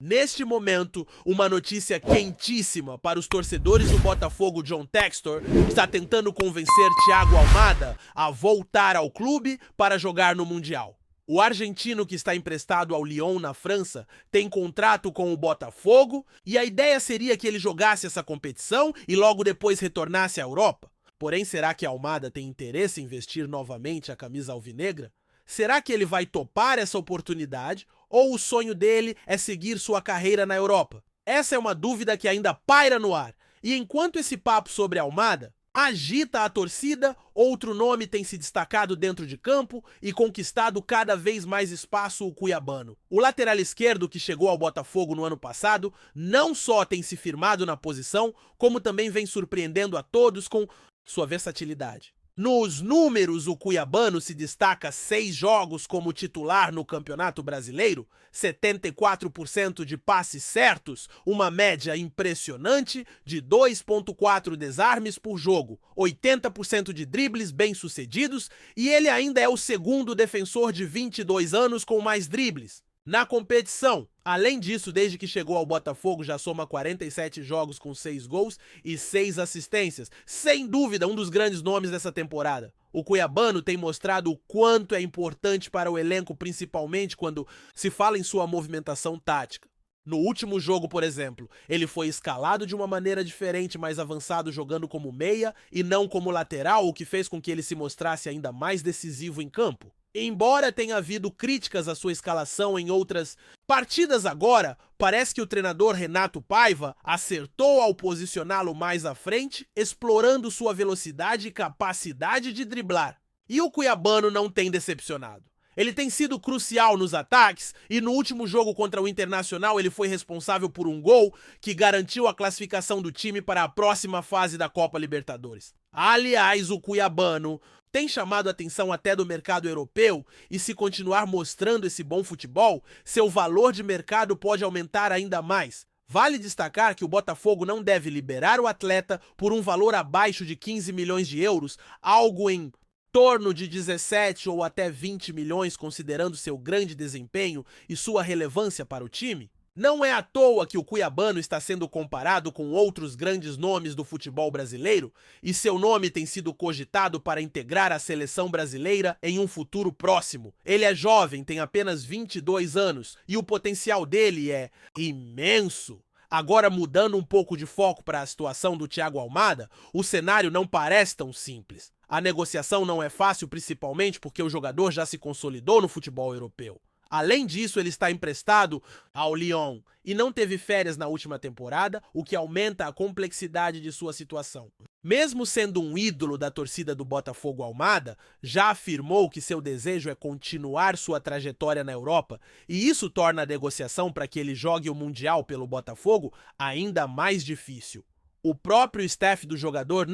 Neste momento, uma notícia quentíssima para os torcedores do Botafogo. John Textor está tentando convencer Thiago Almada a voltar ao clube para jogar no Mundial. O argentino, que está emprestado ao Lyon na França, tem contrato com o Botafogo e a ideia seria que ele jogasse essa competição e logo depois retornasse à Europa. Porém, será que Almada tem interesse em vestir novamente a camisa alvinegra? Será que ele vai topar essa oportunidade ou o sonho dele é seguir sua carreira na Europa? Essa é uma dúvida que ainda paira no ar. E enquanto esse papo sobre Almada agita a torcida, outro nome tem se destacado dentro de campo e conquistado cada vez mais espaço: o cuiabano. O lateral esquerdo, que chegou ao Botafogo no ano passado, não só tem se firmado na posição, como também vem surpreendendo a todos com sua versatilidade. Nos números, o cuiabano se destaca 6 jogos como titular no Campeonato Brasileiro, 74% de passes certos, uma média impressionante de 2,4 desarmes por jogo, 80% de dribles bem-sucedidos, e ele ainda é o segundo defensor de 22 anos com mais dribles na competição. Além disso, desde que chegou ao Botafogo, já soma 47 jogos com 6 gols e 6 assistências. Sem dúvida, um dos grandes nomes dessa temporada. O cuiabano tem mostrado o quanto é importante para o elenco, principalmente quando se fala em sua movimentação tática. No último jogo, por exemplo, ele foi escalado de uma maneira diferente, mais avançado, jogando como meia e não como lateral, o que fez com que ele se mostrasse ainda mais decisivo em campo. Embora tenha havido críticas à sua escalação em outras partidas agora, parece que o treinador Renato Paiva acertou ao posicioná-lo mais à frente, explorando sua velocidade e capacidade de driblar. E o cuiabano não tem decepcionado. Ele tem sido crucial nos ataques e no último jogo contra o Internacional ele foi responsável por um gol que garantiu a classificação do time para a próxima fase da Copa Libertadores. Aliás, o cuiabano tem chamado a atenção até do mercado europeu e, se continuar mostrando esse bom futebol, seu valor de mercado pode aumentar ainda mais. Vale destacar que o Botafogo não deve liberar o atleta por um valor abaixo de 15 milhões de euros, algo em torno de 17 ou até 20 milhões, considerando seu grande desempenho e sua relevância para o time. Não é à toa que o cuiabano está sendo comparado com outros grandes nomes do futebol brasileiro e seu nome tem sido cogitado para integrar a seleção brasileira em um futuro próximo. Ele é jovem, tem apenas 22 anos e o potencial dele é imenso. Agora, mudando um pouco de foco para a situação do Thiago Almada, o cenário não parece tão simples. A negociação não é fácil, principalmente porque o jogador já se consolidou no futebol europeu. Além disso, ele está emprestado ao Lyon e não teve férias na última temporada, o que aumenta a complexidade de sua situação. Mesmo sendo um ídolo da torcida do Botafogo, Almada já afirmou que seu desejo é continuar sua trajetória na Europa, e isso torna a negociação para que ele jogue o Mundial pelo Botafogo ainda mais difícil. O próprio staff do jogador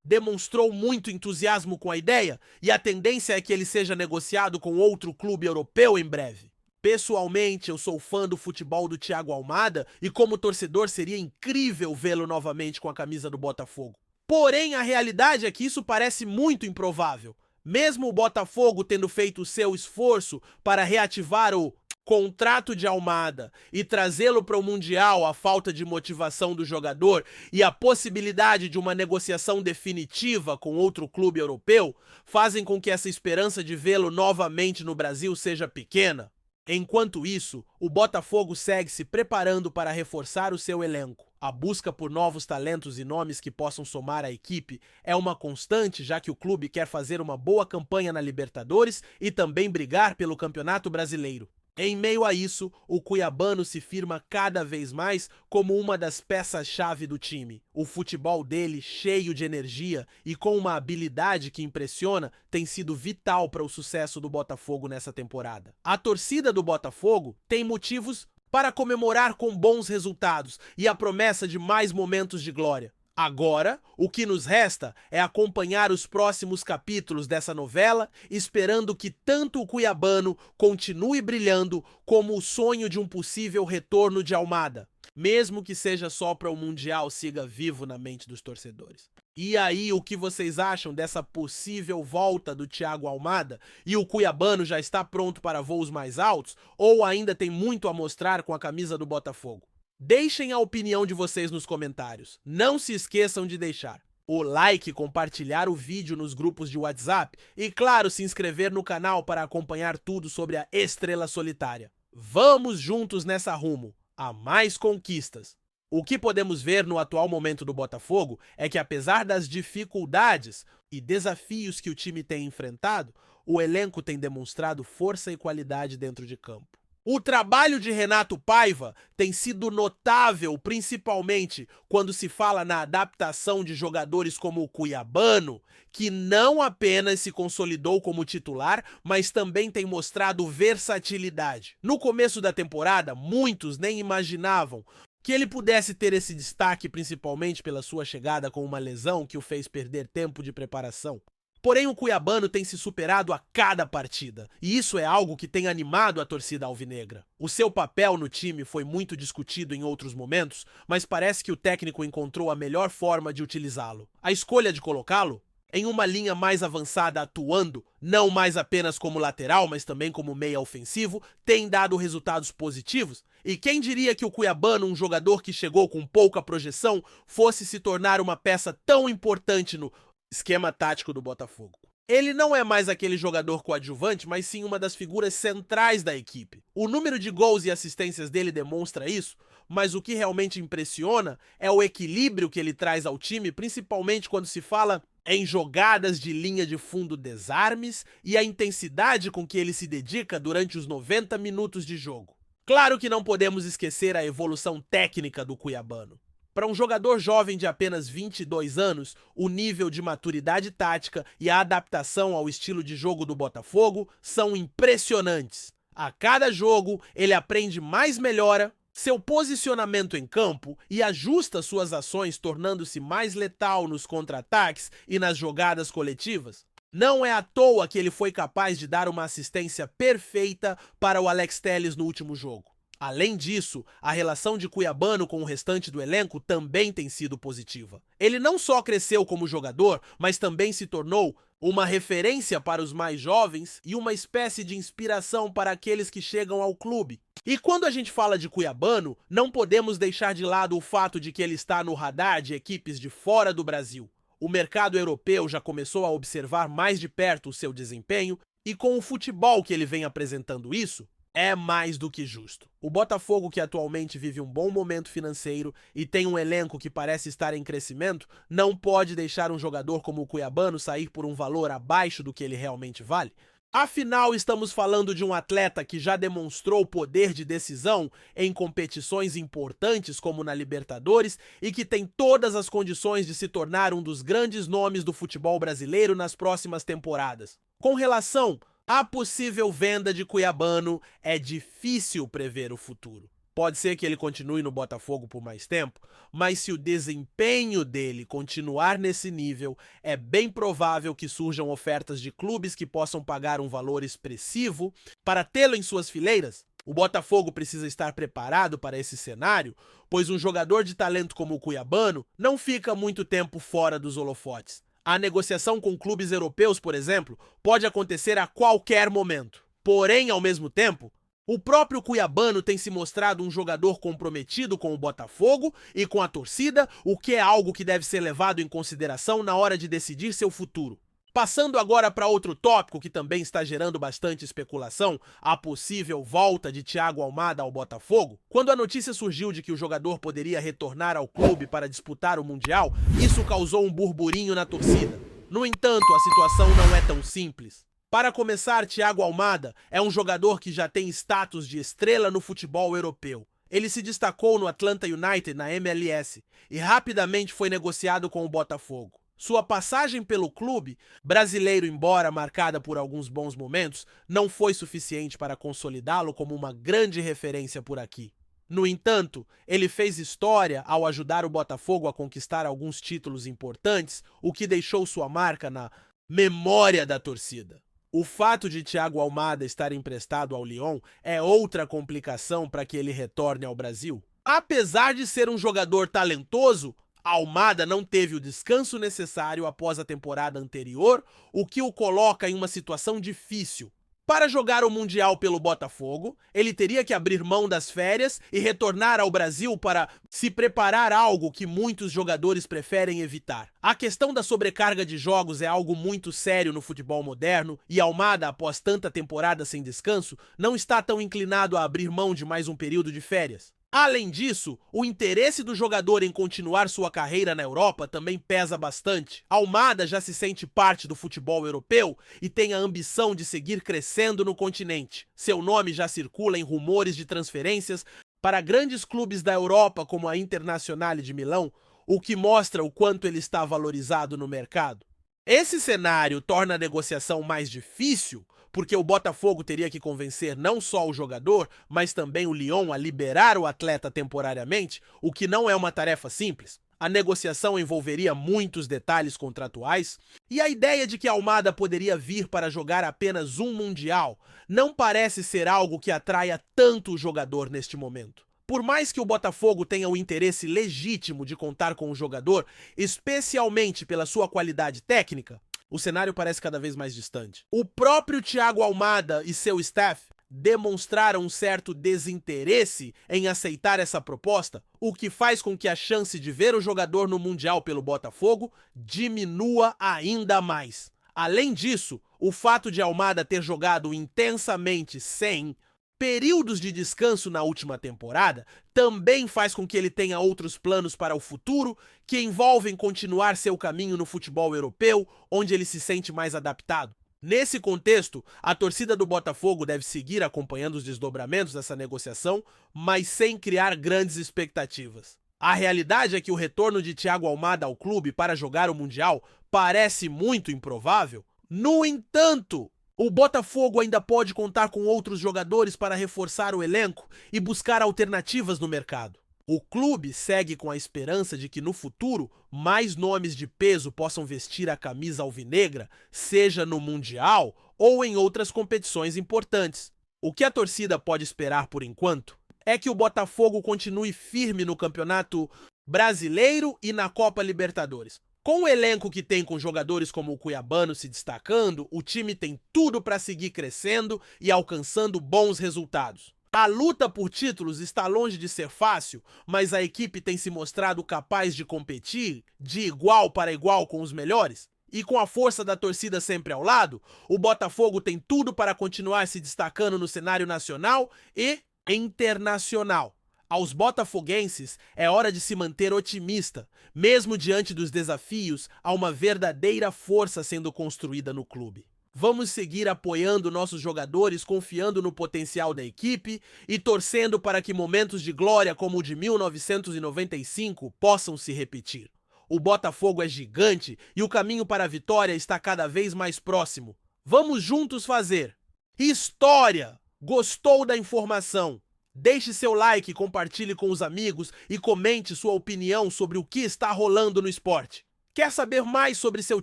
demonstrou muito entusiasmo com a ideia e a tendência é que ele seja negociado com outro clube europeu em breve. Pessoalmente, eu sou fã do futebol do Thiago Almada e, como torcedor, seria incrível vê-lo novamente com a camisa do Botafogo. Porém, a realidade é que isso parece muito improvável. Mesmo o Botafogo tendo feito o seu esforço para reativar o contrato de Almada e trazê-lo para o Mundial, a falta de motivação do jogador e a possibilidade de uma negociação definitiva com outro clube europeu fazem com que essa esperança de vê-lo novamente no Brasil seja pequena. Enquanto isso, o Botafogo segue se preparando para reforçar o seu elenco. A busca por novos talentos e nomes que possam somar à equipe é uma constante, já que o clube quer fazer uma boa campanha na Libertadores e também brigar pelo Campeonato Brasileiro. Em meio a isso, o cuiabano se firma cada vez mais como uma das peças-chave do time. O futebol dele, cheio de energia e com uma habilidade que impressiona, tem sido vital para o sucesso do Botafogo nessa temporada. A torcida do Botafogo tem motivos para comemorar com bons resultados e a promessa de mais momentos de glória. Agora, o que nos resta é acompanhar os próximos capítulos dessa novela, esperando que tanto o cuiabano continue brilhando como o sonho de um possível retorno de Almada, mesmo que seja só para o Mundial siga vivo na mente dos torcedores. E aí, o que vocês acham dessa possível volta do Thiago Almada? E o cuiabano já está pronto para voos mais altos? Ou ainda tem muito a mostrar com a camisa do Botafogo? Deixem a opinião de vocês nos comentários. Não se esqueçam de deixar o like, compartilhar o vídeo nos grupos de WhatsApp e, claro, se inscrever no canal para acompanhar tudo sobre a Estrela Solitária. Vamos juntos nessa rumo a mais conquistas. O que podemos ver no atual momento do Botafogo é que, apesar das dificuldades e desafios que o time tem enfrentado, o elenco tem demonstrado força e qualidade dentro de campo. O trabalho de Renato Paiva tem sido notável, principalmente quando se fala na adaptação de jogadores como o cuiabano, que não apenas se consolidou como titular, mas também tem mostrado versatilidade. No começo da temporada, muitos nem imaginavam que ele pudesse ter esse destaque, principalmente pela sua chegada com uma lesão que o fez perder tempo de preparação. Porém, o cuiabano tem se superado a cada partida, e isso é algo que tem animado a torcida alvinegra. O seu papel no time foi muito discutido em outros momentos, mas parece que o técnico encontrou a melhor forma de utilizá-lo. A escolha de colocá-lo em uma linha mais avançada atuando, não mais apenas como lateral, mas também como meia ofensivo, tem dado resultados positivos. E quem diria que o cuiabano, um jogador que chegou com pouca projeção, fosse se tornar uma peça tão importante no esquema tático do Botafogo? Ele não é mais aquele jogador coadjuvante, mas sim uma das figuras centrais da equipe. O número de gols e assistências dele demonstra isso, mas o que realmente impressiona é o equilíbrio que ele traz ao time, principalmente quando se fala em jogadas de linha de fundo desarmes e a intensidade com que ele se dedica durante os 90 minutos de jogo. Claro que não podemos esquecer a evolução técnica do cuiabano. Para um jogador jovem de apenas 22 anos, o nível de maturidade tática e a adaptação ao estilo de jogo do Botafogo são impressionantes. A cada jogo, ele aprende mais, melhora seu posicionamento em campo e ajusta suas ações, tornando-se mais letal nos contra-ataques e nas jogadas coletivas. Não é à toa que ele foi capaz de dar uma assistência perfeita para o Alex Telles no último jogo. Além disso, a relação de cuiabano com o restante do elenco também tem sido positiva. Ele não só cresceu como jogador, mas também se tornou uma referência para os mais jovens e uma espécie de inspiração para aqueles que chegam ao clube. E quando a gente fala de cuiabano, não podemos deixar de lado o fato de que ele está no radar de equipes de fora do Brasil. O mercado europeu já começou a observar mais de perto o seu desempenho e com o futebol que ele vem apresentando isso, é mais do que justo. O Botafogo, que atualmente vive um bom momento financeiro e tem um elenco que parece estar em crescimento, não pode deixar um jogador como o cuiabano sair por um valor abaixo do que ele realmente vale. Afinal, estamos falando de um atleta que já demonstrou poder de decisão em competições importantes como na Libertadores e que tem todas as condições de se tornar um dos grandes nomes do futebol brasileiro nas próximas temporadas. Com relação à possível venda de cuiabano, é difícil prever o futuro. Pode ser que ele continue no Botafogo por mais tempo, mas se o desempenho dele continuar nesse nível, é bem provável que surjam ofertas de clubes que possam pagar um valor expressivo para tê-lo em suas fileiras. O Botafogo precisa estar preparado para esse cenário, pois um jogador de talento como o cuiabano não fica muito tempo fora dos holofotes. A negociação com clubes europeus, por exemplo, pode acontecer a qualquer momento. Porém, ao mesmo tempo, o próprio cuiabano tem se mostrado um jogador comprometido com o Botafogo e com a torcida, o que é algo que deve ser levado em consideração na hora de decidir seu futuro. Passando agora para outro tópico que também está gerando bastante especulação, a possível volta de Thiago Almada ao Botafogo. Quando a notícia surgiu de que o jogador poderia retornar ao clube para disputar o Mundial, isso causou um burburinho na torcida. No entanto, a situação não é tão simples. Para começar, Thiago Almada é um jogador que já tem status de estrela no futebol europeu. Ele se destacou no Atlanta United na MLS e rapidamente foi negociado com o Botafogo. Sua passagem pelo clube brasileiro, embora marcada por alguns bons momentos, não foi suficiente para consolidá-lo como uma grande referência por aqui. No entanto, ele fez história ao ajudar o Botafogo a conquistar alguns títulos importantes, o que deixou sua marca na memória da torcida. O fato de Thiago Almada estar emprestado ao Lyon é outra complicação para que ele retorne ao Brasil. Apesar de ser um jogador talentoso, Almada não teve o descanso necessário após a temporada anterior, o que o coloca em uma situação difícil. Para jogar o Mundial pelo Botafogo, ele teria que abrir mão das férias e retornar ao Brasil para se preparar, algo que muitos jogadores preferem evitar. A questão da sobrecarga de jogos é algo muito sério no futebol moderno e Almada, após tanta temporada sem descanso, não está tão inclinado a abrir mão de mais um período de férias. Além disso, o interesse do jogador em continuar sua carreira na Europa também pesa bastante. Almada já se sente parte do futebol europeu e tem a ambição de seguir crescendo no continente. Seu nome já circula em rumores de transferências para grandes clubes da Europa como a Internazionale de Milão, o que mostra o quanto ele está valorizado no mercado. Esse cenário torna a negociação mais difícil, porque o Botafogo teria que convencer não só o jogador, mas também o Lyon a liberar o atleta temporariamente, o que não é uma tarefa simples. A negociação envolveria muitos detalhes contratuais, e a ideia de que Almada poderia vir para jogar apenas um Mundial não parece ser algo que atraia tanto o jogador neste momento. Por mais que o Botafogo tenha o interesse legítimo de contar com o jogador, especialmente pela sua qualidade técnica, o cenário parece cada vez mais distante. O próprio Thiago Almada e seu staff demonstraram um certo desinteresse em aceitar essa proposta, o que faz com que a chance de ver o jogador no Mundial pelo Botafogo diminua ainda mais. Além disso, o fato de Almada ter jogado intensamente sem períodos de descanso na última temporada também faz com que ele tenha outros planos para o futuro, que envolvem continuar seu caminho no futebol europeu, onde ele se sente mais adaptado. Nesse contexto, a torcida do Botafogo deve seguir acompanhando os desdobramentos dessa negociação, mas sem criar grandes expectativas. A realidade é que o retorno de Thiago Almada ao clube para jogar o Mundial parece muito improvável. No entanto, o Botafogo ainda pode contar com outros jogadores para reforçar o elenco e buscar alternativas no mercado. O clube segue com a esperança de que no futuro mais nomes de peso possam vestir a camisa alvinegra, seja no Mundial ou em outras competições importantes. O que a torcida pode esperar por enquanto é que o Botafogo continue firme no Campeonato Brasileiro e na Copa Libertadores. Com o elenco que tem, com jogadores como o Cuiabano se destacando, o time tem tudo para seguir crescendo e alcançando bons resultados. A luta por títulos está longe de ser fácil, mas a equipe tem se mostrado capaz de competir de igual para igual com os melhores. E com a força da torcida sempre ao lado, o Botafogo tem tudo para continuar se destacando no cenário nacional e internacional. Aos botafoguenses, é hora de se manter otimista, mesmo diante dos desafios, há uma verdadeira força sendo construída no clube. Vamos seguir apoiando nossos jogadores, confiando no potencial da equipe e torcendo para que momentos de glória como o de 1995 possam se repetir. O Botafogo é gigante e o caminho para a vitória está cada vez mais próximo. Vamos juntos fazer história! Gostou da informação? Deixe seu like, compartilhe com os amigos e comente sua opinião sobre o que está rolando no esporte. Quer saber mais sobre seu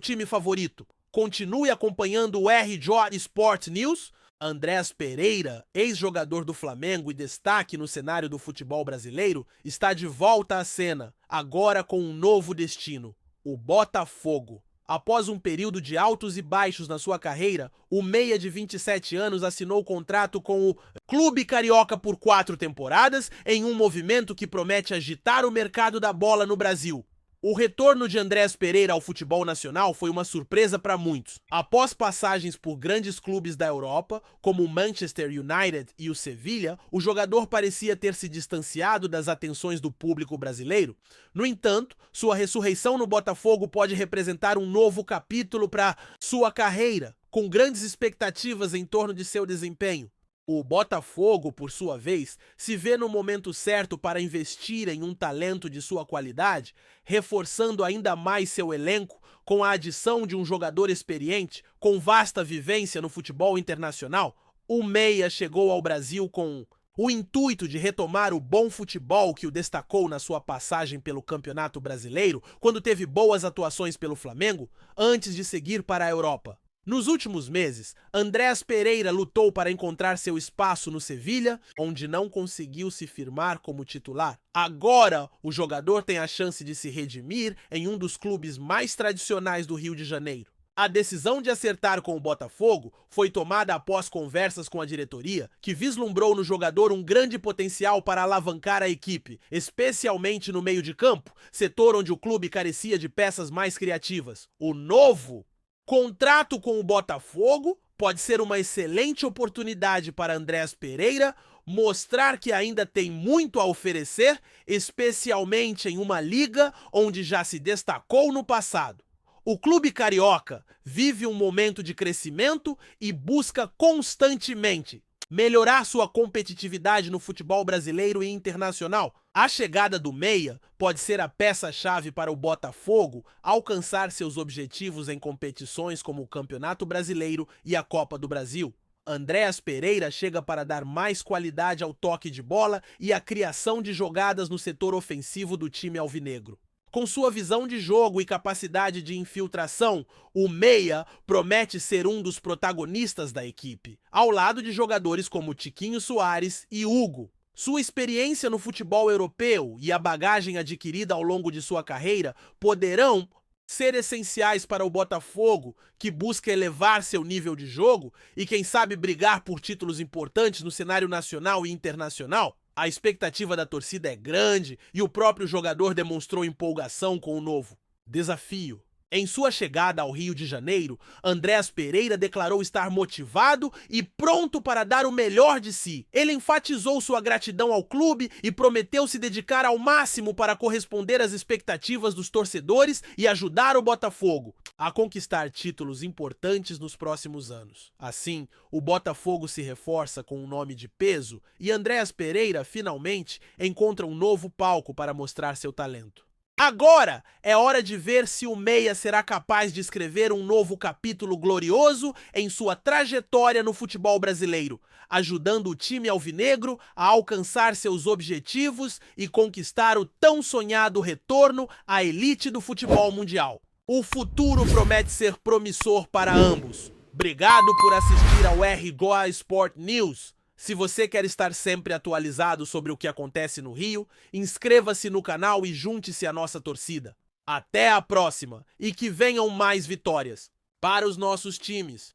time favorito? Continue acompanhando o RJ Sport News. Andrés Pereira, ex-jogador do Flamengo e destaque no cenário do futebol brasileiro, está de volta à cena, agora com um novo destino, o Botafogo. Após um período de altos e baixos na sua carreira, o meia de 27 anos assinou contrato com o Clube Carioca por 4 temporadas, em um movimento que promete agitar o mercado da bola no Brasil. O retorno de Andrés Pereira ao futebol nacional foi uma surpresa para muitos. Após passagens por grandes clubes da Europa, como o Manchester United e o Sevilla, o jogador parecia ter se distanciado das atenções do público brasileiro. No entanto, sua ressurreição no Botafogo pode representar um novo capítulo para sua carreira, com grandes expectativas em torno de seu desempenho. O Botafogo, por sua vez, se vê no momento certo para investir em um talento de sua qualidade, reforçando ainda mais seu elenco com a adição de um jogador experiente com vasta vivência no futebol internacional. O meia chegou ao Brasil com o intuito de retomar o bom futebol que o destacou na sua passagem pelo Campeonato Brasileiro, quando teve boas atuações pelo Flamengo, antes de seguir para a Europa. Nos últimos meses, Andrés Pereira lutou para encontrar seu espaço no Sevilha, onde não conseguiu se firmar como titular. Agora, o jogador tem a chance de se redimir em um dos clubes mais tradicionais do Rio de Janeiro. A decisão de acertar com o Botafogo foi tomada após conversas com a diretoria, que vislumbrou no jogador um grande potencial para alavancar a equipe, especialmente no meio de campo, setor onde o clube carecia de peças mais criativas. O novo contrato com o Botafogo pode ser uma excelente oportunidade para Andrés Pereira mostrar que ainda tem muito a oferecer, especialmente em uma liga onde já se destacou no passado. O clube carioca vive um momento de crescimento e busca constantemente melhorar sua competitividade no futebol brasileiro e internacional. A chegada do meia pode ser a peça-chave para o Botafogo alcançar seus objetivos em competições como o Campeonato Brasileiro e a Copa do Brasil. Andrés Pereira chega para dar mais qualidade ao toque de bola e à criação de jogadas no setor ofensivo do time alvinegro. Com sua visão de jogo e capacidade de infiltração, o meia promete ser um dos protagonistas da equipe, ao lado de jogadores como Tiquinho Soares e Hugo. Sua experiência no futebol europeu e a bagagem adquirida ao longo de sua carreira poderão ser essenciais para o Botafogo, que busca elevar seu nível de jogo e, quem sabe, brigar por títulos importantes no cenário nacional e internacional. A expectativa da torcida é grande e o próprio jogador demonstrou empolgação com o novo desafio. Em sua chegada ao Rio de Janeiro, Andrés Pereira declarou estar motivado e pronto para dar o melhor de si. Ele enfatizou sua gratidão ao clube e prometeu se dedicar ao máximo para corresponder às expectativas dos torcedores e ajudar o Botafogo a conquistar títulos importantes nos próximos anos. Assim, o Botafogo se reforça com um nome de peso e Andrés Pereira finalmente encontra um novo palco para mostrar seu talento. Agora é hora de ver se o meia será capaz de escrever um novo capítulo glorioso em sua trajetória no futebol brasileiro, ajudando o time alvinegro a alcançar seus objetivos e conquistar o tão sonhado retorno à elite do futebol mundial. O futuro promete ser promissor para ambos. Obrigado por assistir ao RGoa Sport News. Se você quer estar sempre atualizado sobre o que acontece no Rio, inscreva-se no canal e junte-se à nossa torcida. Até a próxima e que venham mais vitórias para os nossos times.